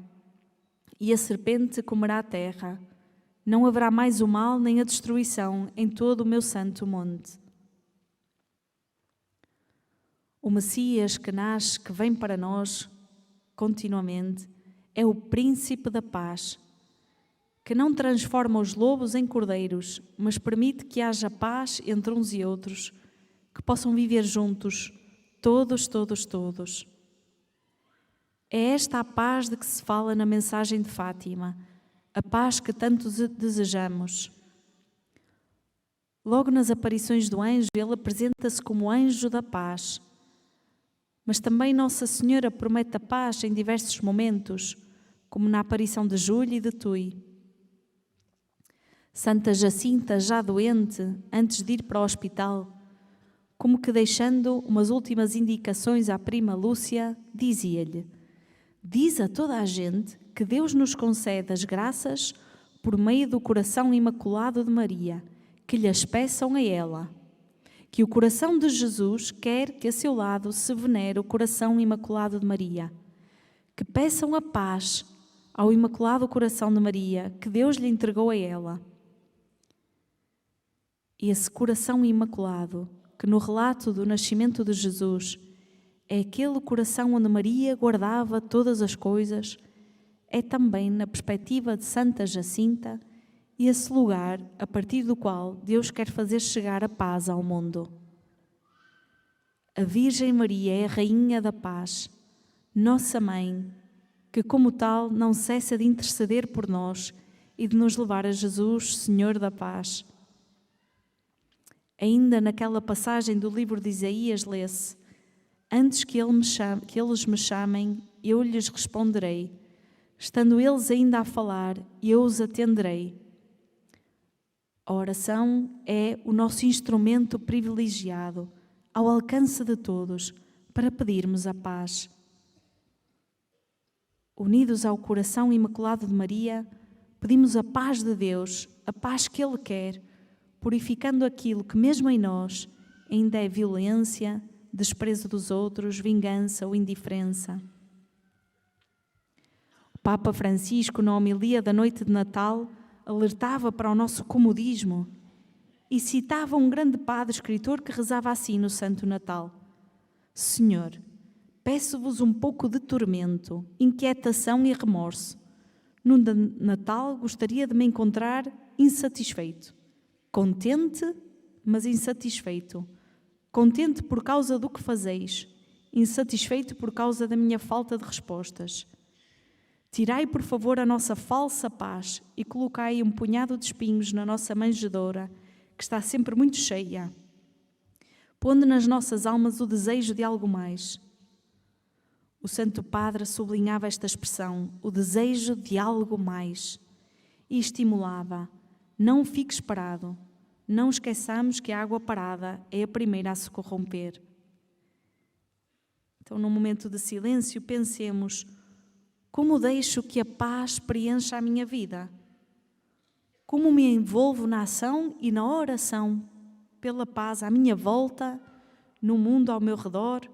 e a serpente comerá a terra. Não haverá mais o mal nem a destruição em todo o meu santo monte. O Messias que nasce, que vem para nós continuamente, é o príncipe da paz, que não transforma os lobos em cordeiros, mas permite que haja paz entre uns e outros, que possam viver juntos, todos. É esta a paz de que se fala na mensagem de Fátima, a paz que tanto desejamos. Logo nas aparições do anjo, ele apresenta-se como anjo da paz. Mas também Nossa Senhora promete a paz em diversos momentos, como na aparição de Júlia e de Tui. Santa Jacinta, já doente, antes de ir para o hospital, como que deixando umas últimas indicações à prima Lúcia, dizia-lhe: diz a toda a gente que Deus nos concede as graças por meio do coração imaculado de Maria, que lhes peçam a ela. Que o coração de Jesus quer que a seu lado se venere o coração imaculado de Maria. Que peçam a paz ao imaculado coração de Maria, que Deus lhe entregou a ela. Esse coração imaculado, que no relato do nascimento de Jesus é aquele coração onde Maria guardava todas as coisas, é também, na perspectiva de Santa Jacinta, esse lugar a partir do qual Deus quer fazer chegar a paz ao mundo. A Virgem Maria é a Rainha da Paz, nossa Mãe, que como tal não cessa de interceder por nós e de nos levar a Jesus, Senhor da Paz. Ainda naquela passagem do livro de Isaías lê-se: antes que eles me chamem, eu lhes responderei. Estando eles ainda a falar, eu os atenderei. A oração é o nosso instrumento privilegiado, ao alcance de todos, para pedirmos a paz. Unidos ao coração imaculado de Maria, pedimos a paz de Deus, a paz que Ele quer, purificando aquilo que mesmo em nós ainda é violência, desprezo dos outros, vingança ou indiferença. O Papa Francisco, na homilia da noite de Natal, alertava para o nosso comodismo e citava um grande padre escritor que rezava assim no Santo Natal: Senhor, peço-vos um pouco de tormento, inquietação e remorso. No Natal gostaria de me encontrar insatisfeito, contente, mas insatisfeito. Contente por causa do que fazeis, insatisfeito por causa da minha falta de respostas. Tirai, por favor, a nossa falsa paz e colocai um punhado de espinhos na nossa manjedoura, que está sempre muito cheia, pondo nas nossas almas o desejo de algo mais. O Santo Padre sublinhava esta expressão, o desejo de algo mais, e estimulava: não fiques parado, não esqueçamos que a água parada é a primeira a se corromper. Então, num momento de silêncio, pensemos: como deixo que a paz preencha a minha vida? Como me envolvo na ação e na oração pela paz à minha volta, no mundo ao meu redor?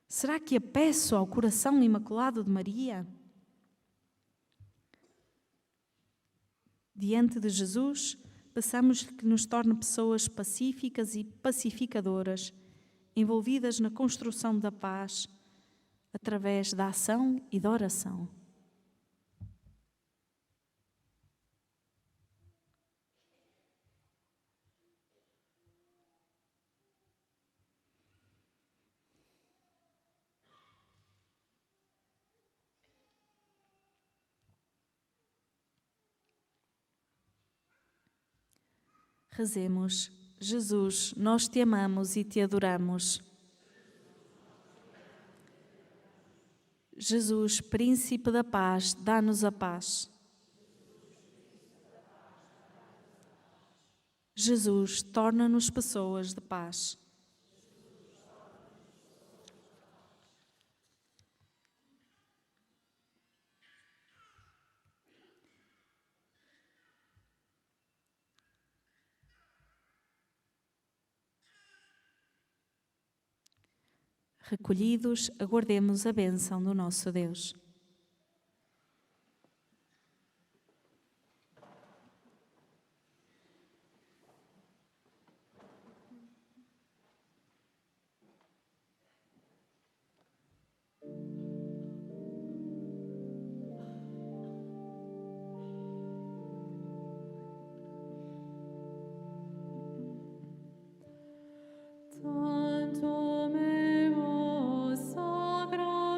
Será que a peço ao coração imaculado de Maria? Diante de Jesus, peçamos que nos torne pessoas pacíficas e pacificadoras, envolvidas na construção da paz, através da ação e da oração. Rezemos: Jesus, nós te amamos e te adoramos. Jesus, Príncipe da Paz, dá-nos a paz. Jesus, torna-nos pessoas de paz. Recolhidos, aguardemos a bênção do nosso Deus. Tanto memo sacramento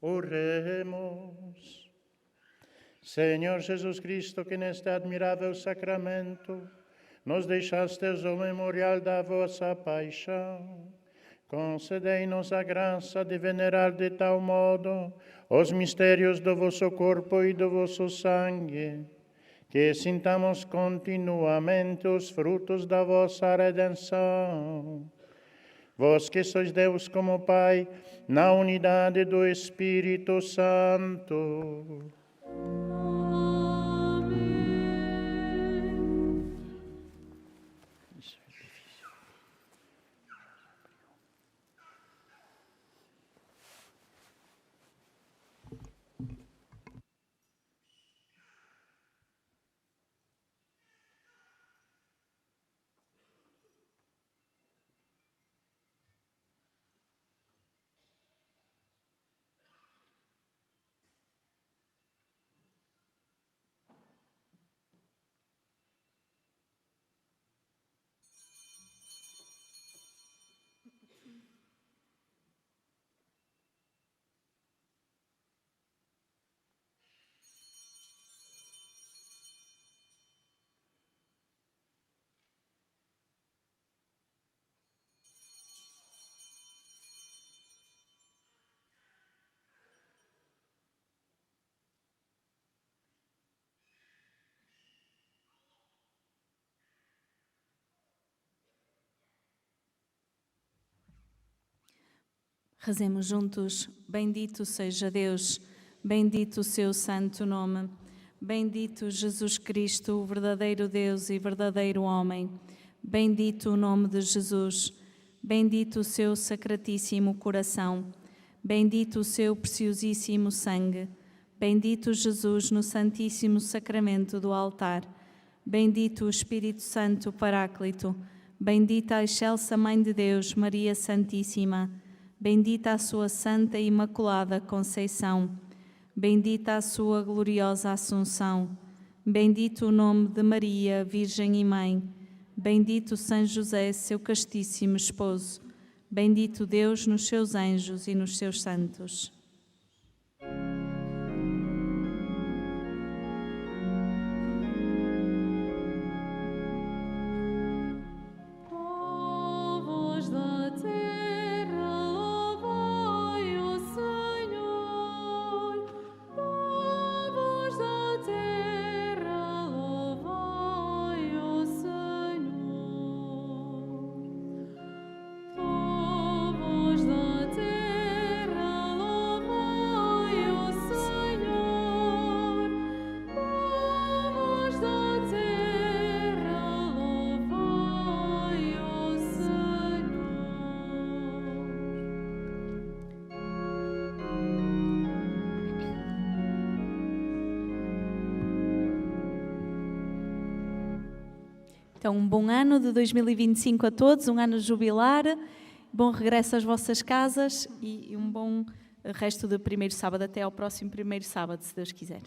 Oremos. Senhor Jesus Cristo, que neste admirável sacramento nos deixastes o memorial da vossa paixão, concedei-nos a graça de venerar de tal modo os mistérios do vosso corpo e do vosso sangue, que sintamos continuamente os frutos da vossa redenção. Vós que sois Deus como Pai, na unidade do Espírito Santo. Rezemos juntos. Bendito seja Deus, bendito o seu santo nome. Bendito Jesus Cristo, o verdadeiro Deus e verdadeiro homem. Bendito o nome de Jesus. Bendito o seu sacratíssimo coração. Bendito o seu preciosíssimo sangue. Bendito Jesus no santíssimo sacramento do altar. Bendito o Espírito Santo Paráclito. Bendita a excelsa Mãe de Deus, Maria Santíssima. Bendita a sua santa e imaculada Conceição. Bendita a sua gloriosa Assunção. Bendito o nome de Maria, Virgem e Mãe. Bendito São José, seu castíssimo esposo. Bendito Deus nos seus anjos e nos seus santos. Então, um bom ano de 2025 a todos, um ano jubilar, bom regresso às vossas casas e um bom resto do primeiro sábado. Até ao próximo primeiro sábado, se Deus quiser.